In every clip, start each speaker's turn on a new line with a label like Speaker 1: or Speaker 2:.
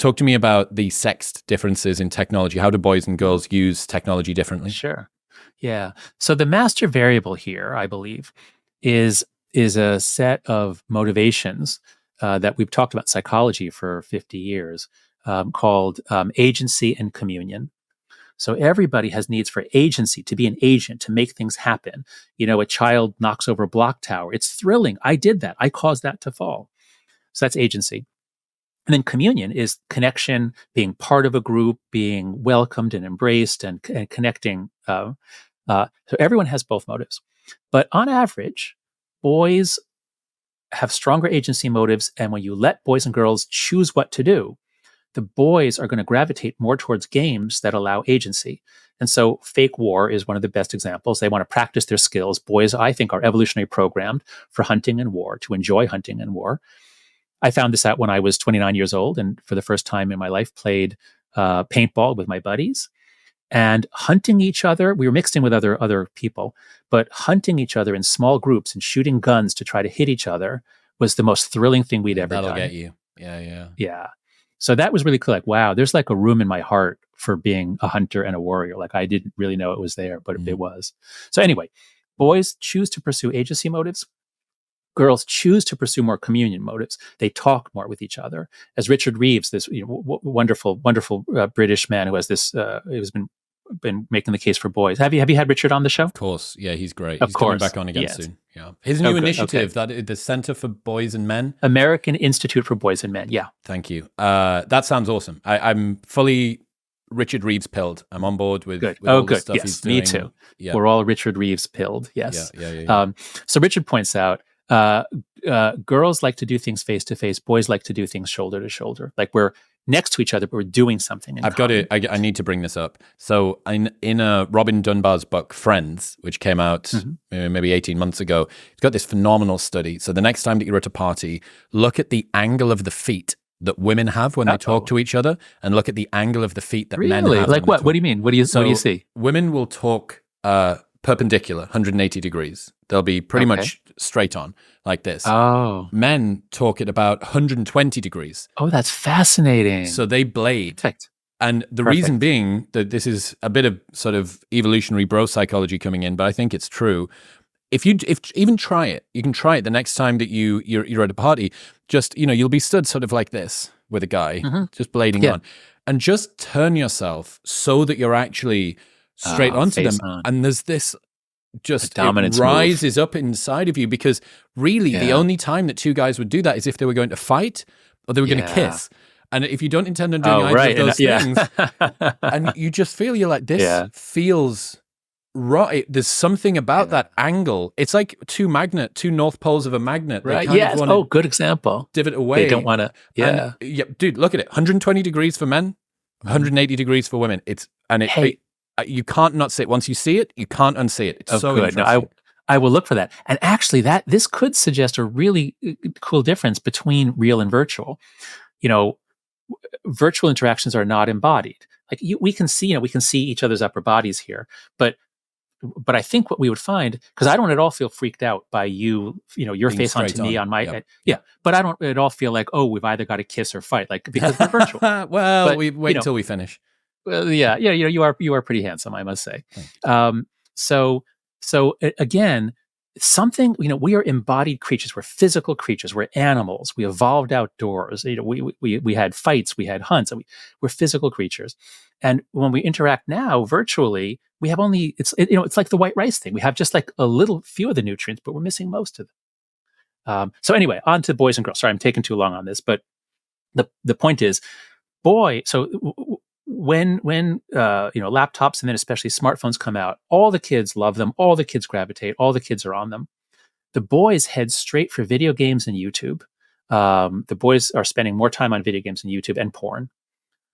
Speaker 1: Talk to me about the sex differences in technology. How do boys and girls use technology differently?
Speaker 2: Sure. Yeah. So the master variable here, I believe, is a set of motivations that we've talked about in psychology for 50 years, called agency and communion. So everybody has needs for agency, to be an agent, to make things happen. A child knocks over a block tower. It's thrilling. I did that. I caused that to fall. So that's agency. And then communion is connection, being part of a group, being welcomed and embraced, and connecting. So everyone has both motives. But on average, boys have stronger agency motives. And when you let boys and girls choose what to do, the boys are going to gravitate more towards games that allow agency. And so fake war is one of the best examples. They want to practice their skills. Boys, I think, are evolutionary programmed for hunting and war, to enjoy hunting and war. I found this out when I was 29 years old, and for the first time in my life played paintball with my buddies. And hunting each other, we were mixed in with other people, but hunting each other in small groups and shooting guns to try to hit each other was the most thrilling thing we'd ever done.
Speaker 1: That'll get you. Yeah.
Speaker 2: So that was really cool. Like, wow, there's like a room in my heart for being a hunter and a warrior. Like, I didn't really know it was there, but it was. So anyway, boys choose to pursue agency motives. Girls choose to pursue more communion motives. They talk more with each other. As Richard Reeves, this wonderful British man who has this, who's been making the case for boys. Have you had Richard on the show?
Speaker 1: Of course, yeah, he's great.
Speaker 2: He's
Speaker 1: coming back on again soon. Yeah, his new initiative, that the Center for Boys and Men,
Speaker 2: American Institute for Boys and Men. Yeah,
Speaker 1: thank you. That sounds awesome. I'm fully Richard Reeves pilled. I'm on board with all the stuff he's doing.
Speaker 2: Me too. Yeah. We're all Richard Reeves pilled. Yes.
Speaker 1: Yeah.
Speaker 2: So Richard points out, girls like to do things face to face. Boys like to do things shoulder to shoulder. Like, we're next to each other, but we're doing something.
Speaker 1: I need to bring this up. So in Robin Dunbar's book, Friends, which came out maybe 18 months ago, it's got this phenomenal study. So the next time that you're at a party, look at the angle of the feet that women have when they talk to each other, and look at the angle of the feet that men have.
Speaker 2: Like what? What do you mean? What do you see?
Speaker 1: Women will talk perpendicular, 180 degrees. They'll be pretty much straight on, like this.
Speaker 2: Oh.
Speaker 1: Men talk at about 120 degrees.
Speaker 2: Oh, that's fascinating.
Speaker 1: So they blade.
Speaker 2: Perfect.
Speaker 1: And the reason being that this is a bit of sort of evolutionary bro psychology coming in, but I think it's true. If even try it, you can try it the next time that you're at a party. Just, you'll be stood sort of like this with a guy, just blading on, and just turn yourself so that you're actually straight onto them. And there's this just it rises up inside of you, because really the only time that two guys would do that is if they were going to fight or they were going to kiss. And if you don't intend on doing either of those things, and you just feel, you're like, this feels right. There's something about that angle. It's like two north poles of a magnet.
Speaker 2: Right. Yes. Oh, good example.
Speaker 1: Divot away.
Speaker 2: They don't want to. Yeah.
Speaker 1: Dude, look at it. 120 degrees for men, 180 degrees for women. You can't not see it. Once you see it, you can't unsee it. It's so
Speaker 2: good.
Speaker 1: interesting.
Speaker 2: No, I will look for that. And actually, this could suggest a really cool difference between real and virtual. Virtual interactions are not embodied. Like, we can see each other's upper bodies here, but I think what we would find, because I don't at all feel freaked out by your being face onto me on my but I don't at all feel like, oh, we've either got to kiss or fight, like, because we're virtual.
Speaker 1: Well, we wait until we finish.
Speaker 2: Well, yeah, you are pretty handsome, I must say. So again, something, we are embodied creatures. We're physical creatures. We're animals. We evolved outdoors. We had fights. We had hunts. We're physical creatures. And when we interact now virtually, we have only it's like the white rice thing. We have just like a little few of the nutrients, but we're missing most of them. So anyway, on to boys and girls. Sorry, I'm taking too long on this, but the point is, when laptops and then especially smartphones come out, all the kids love them, all the kids gravitate, all the kids are on them. The boys head straight for video games and YouTube. The boys are spending more time on video games and YouTube and porn.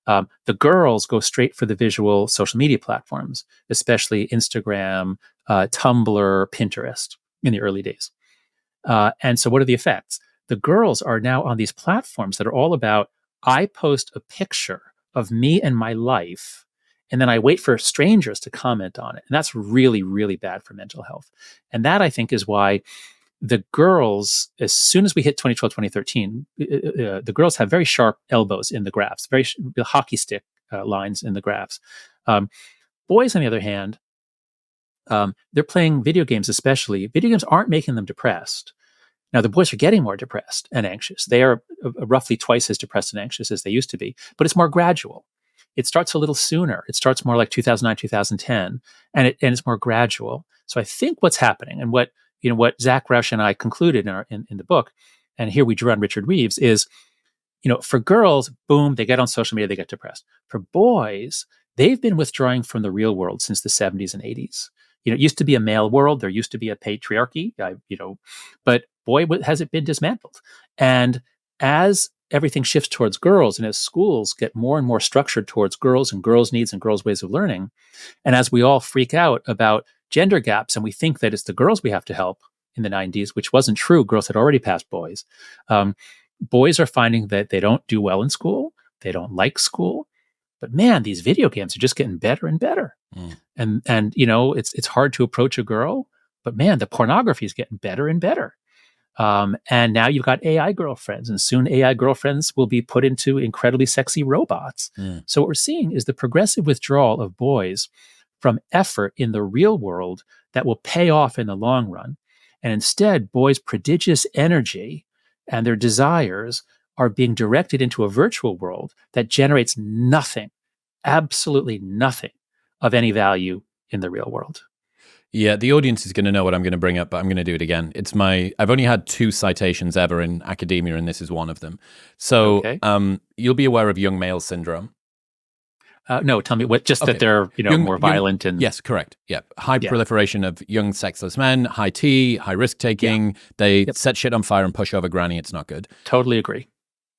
Speaker 2: The girls go straight for the visual social media platforms, especially Instagram, Tumblr, Pinterest in the early days. And so what are the effects? The girls are now on these platforms that are all about, I post a picture of me and my life, and then I wait for strangers to comment on it. And that's really, really bad for mental health. And that, I think, is why the girls, as soon as we hit 2012, 2013, the girls have very sharp elbows in the graphs, the hockey stick lines in the graphs. Boys, on the other hand, they're playing video games, especially. Video games aren't making them depressed. Now, the boys are getting more depressed and anxious. They are roughly twice as depressed and anxious as they used to be, but it's more gradual. It starts a little sooner. It starts more like 2009, 2010, and it's more gradual. So I think what's happening, and what Zach Roush and I concluded in the book, and here we drew on Richard Reeves, is, for girls, boom, they get on social media, they get depressed. For boys, they've been withdrawing from the real world since the 70s and 80s. It used to be a male world. There used to be a patriarchy, but boy, has it been dismantled. And as everything shifts towards girls, and as schools get more and more structured towards girls and girls' needs and girls' ways of learning, and as we all freak out about gender gaps and we think that it's the girls we have to help in the 90s, which wasn't true. Girls had already passed boys. Boys are finding that they don't do well in school. They don't like school. But man, these video games are just getting better and better. And it's hard to approach a girl, but man, the pornography is getting better and better. And now you've got AI girlfriends, and soon AI girlfriends will be put into incredibly sexy robots. So what we're seeing is the progressive withdrawal of boys from effort in the real world that will pay off in the long run. And instead, boys' prodigious energy and their desires are being directed into a virtual world that generates nothing, absolutely nothing of any value in the real world.
Speaker 1: Yeah, the audience is going to know what I'm going to bring up, but I'm going to do it again. I've only had 2 citations ever in academia, and this is one of them. So you'll be aware of young male syndrome.
Speaker 2: No, tell me what. Just that they're more violent and
Speaker 1: yes, correct. Yeah, high proliferation of young sexless men, high T, high risk taking. They set shit on fire and push over granny. It's not good.
Speaker 2: Totally agree.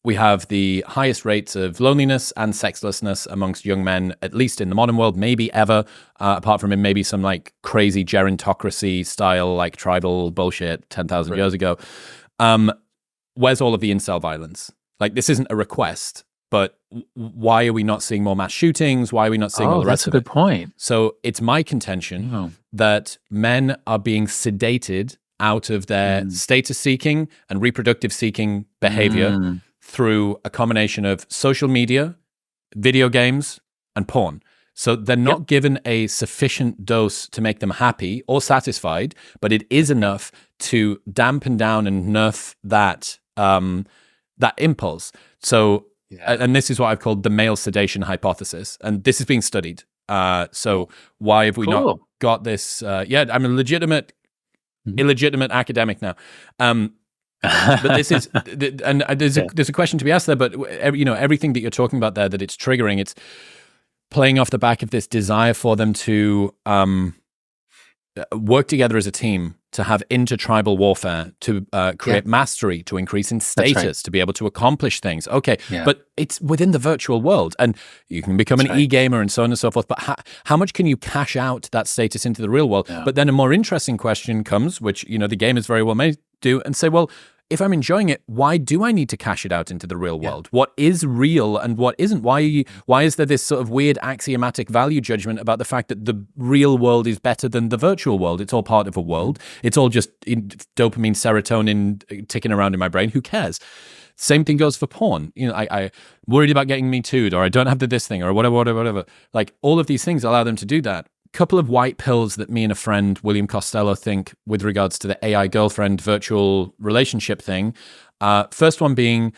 Speaker 1: We have the highest rates of loneliness and sexlessness amongst young men, at least in the modern world, maybe ever, apart from in maybe some like crazy gerontocracy style, like tribal bullshit 10,000 years ago. Where's all of the incel violence? Like, this isn't a request, but why are we not seeing more mass shootings? Why are we not seeing all the rest of it?
Speaker 2: That's a good point.
Speaker 1: So it's my contention that men are being sedated out of their status seeking and reproductive seeking behavior through a combination of social media, video games, and porn. So they're not given a sufficient dose to make them happy or satisfied, but it is enough to dampen down and nerf that impulse. So, and this is what I've called the male sedation hypothesis, and this is being studied. So why have we not got this? I'm a illegitimate academic now. But this is, and there's a question to be asked there. But everything that you're talking about there, that it's triggering, it's playing off the back of this desire for them to work together as a team, to have intertribal warfare, to create mastery, to increase in status, to be able to accomplish things. Okay, but it's within the virtual world, and you can become an e-gamer and so on and so forth. But how much can you cash out that status into the real world? But then a more interesting question comes, which the gamers very well may do, and say, well, if I'm enjoying it, why do I need to cash it out into the real world? What is real and what isn't? Why is there this sort of weird axiomatic value judgment about the fact that the real world is better than the virtual world? It's all part of a world. It's all just dopamine, serotonin ticking around in my brain. Who cares? Same thing goes for porn. I worried about getting Me Too'd, or I don't have this thing, or whatever. Like, all of these things allow them to do that. Couple of white pills that me and a friend, William Costello, think with regards to the AI girlfriend virtual relationship thing. First one being,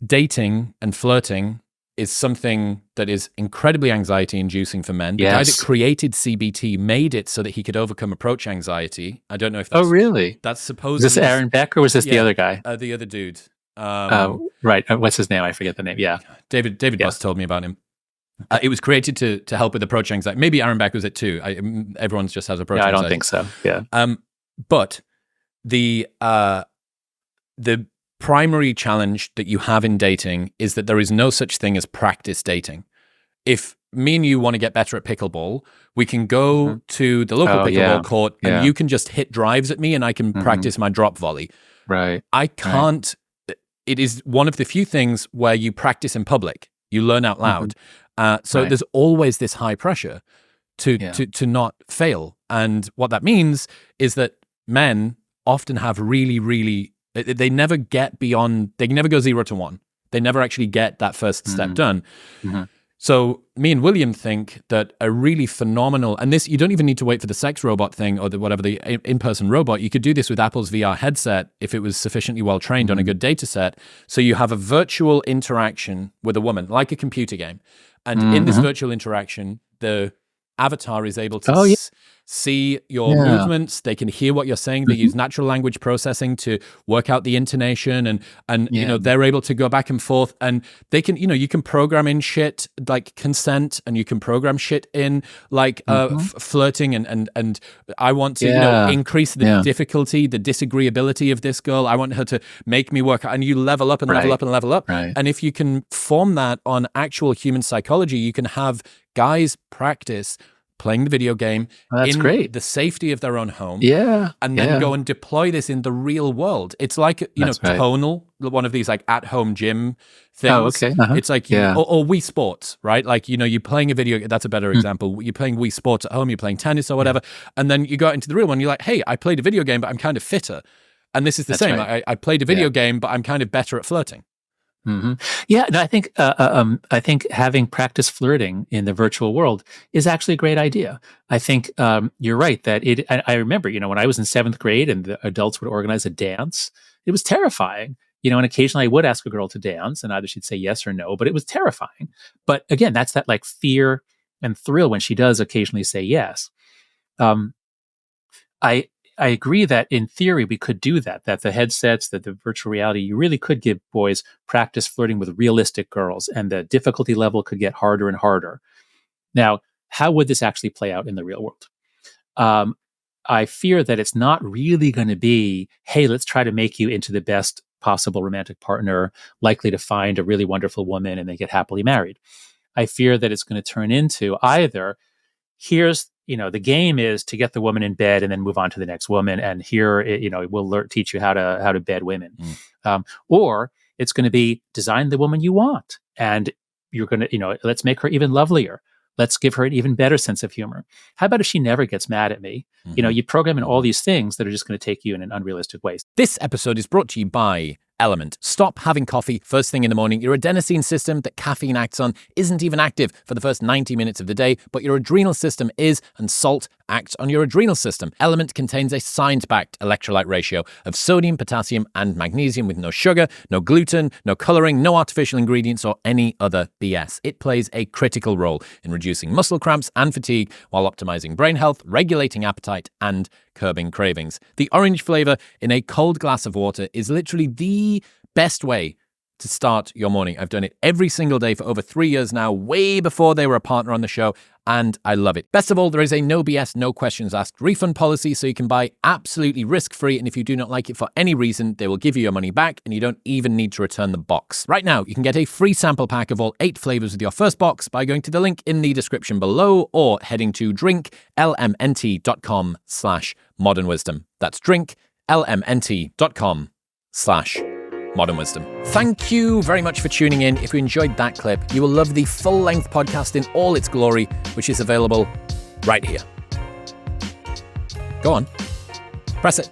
Speaker 1: dating and flirting is something that is incredibly anxiety inducing for men. The guy that created CBT made it so that he could overcome approach anxiety. I don't know if that's...
Speaker 2: Oh, really?
Speaker 1: That's supposed.
Speaker 2: Was this Aaron Beck, or was this the other guy?
Speaker 1: The other dude.
Speaker 2: Right. What's his name? I forget the name. Yeah.
Speaker 1: David Buss told me about him. It was created to help with approach anxiety. Maybe Aaron Beck was it too. Everyone just has approach anxiety.
Speaker 2: I don't think so. Yeah.
Speaker 1: But the primary challenge that you have in dating is that there is no such thing as practice dating. If me and you want to get better at pickleball, we can go to the local pickleball court, and you can just hit drives at me, and I can practice my drop volley.
Speaker 2: Right.
Speaker 1: I can't. It is one of the few things where you practice in public. You learn out loud. So there's always this high pressure to not fail. And what that means is that men often have really, they never get beyond, they never go 0 to 1. They never actually get that first step done.
Speaker 2: Mm-hmm.
Speaker 1: So me and William think that a really phenomenal, and this, you don't even need to wait for the sex robot thing or the in-person robot. You could do this with Apple's VR headset if it was sufficiently well trained on a good data set. So you have a virtual interaction with a woman, like a computer game. And in this virtual interaction, the avatar is able to see your movements. They can hear what you're saying. They use natural language processing to work out the intonation, and you know, they're able to go back and forth, and they can, you know, you can program in shit like consent, and you can program shit in like flirting, and I want to you know, increase the difficulty, the disagreeability of this girl. I want her to make me work, and you level up and level up and level up. And if you can form that on actual human psychology, you can have guys practice playing the video game in the safety of their own home, and then go and deploy this in the real world. It's like, you know, Tonal, one of these like at-home gym things. It's like, or Wii Sports, right? Like, you know, you're playing a video, that's a better example. You're playing Wii Sports at home, you're playing tennis or whatever, and then you go out into the real one, you're like, hey, I played a video game, but I'm kind of fitter. And this is the same. I played a video game, but I'm kind of better at flirting.
Speaker 2: Yeah, no, I think having practice flirting in the virtual world is actually a great idea. I think you're right that I remember, you know, when I was in 7th grade and the adults would organize a dance, it was terrifying. You know, and occasionally I would ask a girl to dance, and either she'd say yes or no, but it was terrifying. But again, that's that like fear and thrill when she does occasionally say yes. I agree that in theory we could do that the headsets, that the virtual reality, you really could give boys practice flirting with realistic girls, and the difficulty level could get harder and harder. Now, how would this actually play out in the real world? I fear that it's not really going to be, hey, let's try to make you into the best possible romantic partner, likely to find a really wonderful woman and then get happily married. I fear that it's going to turn into either, here's, you know, the game is to get the woman in bed and then move on to the next woman. And here, you know, we'll teach you how to bed women. Or it's going to be design the woman you want. And you're going to, you know, let's make her even lovelier. Let's give her an even better sense of humor. How about if she never gets mad at me? You know, you program in all these things that are just going to take you in an unrealistic way.
Speaker 1: This episode is brought to you by Element. Stop having coffee first thing in the morning. Your adenosine system that caffeine acts on isn't even active for the first 90 minutes of the day, but your adrenal system is, and salt acts on your adrenal system. Element contains a science-backed electrolyte ratio of sodium, potassium, and magnesium with no sugar, no gluten, no coloring, no artificial ingredients, or any other BS. It plays a critical role in reducing muscle cramps and fatigue while optimizing brain health, regulating appetite, and curbing cravings. The orange flavor in a cold glass of water is literally the best way to start your morning. I've done it every single day for over 3 years now, way before they were a partner on the show, and I love it. Best of all, there is a no BS, no questions asked refund policy, so you can buy absolutely risk-free, and if you do not like it for any reason, they will give you your money back, and you don't even need to return the box. Right now, you can get a free sample pack of all 8 flavors with your first box by going to the link in the description below, or heading to drinklmnt.com/modernwisdom. That's drinklmnt.com/modernwisdom. Thank you very much for tuning in. If you enjoyed that clip, you will love the full-length podcast in all its glory, which is available right here. Go on. Press it.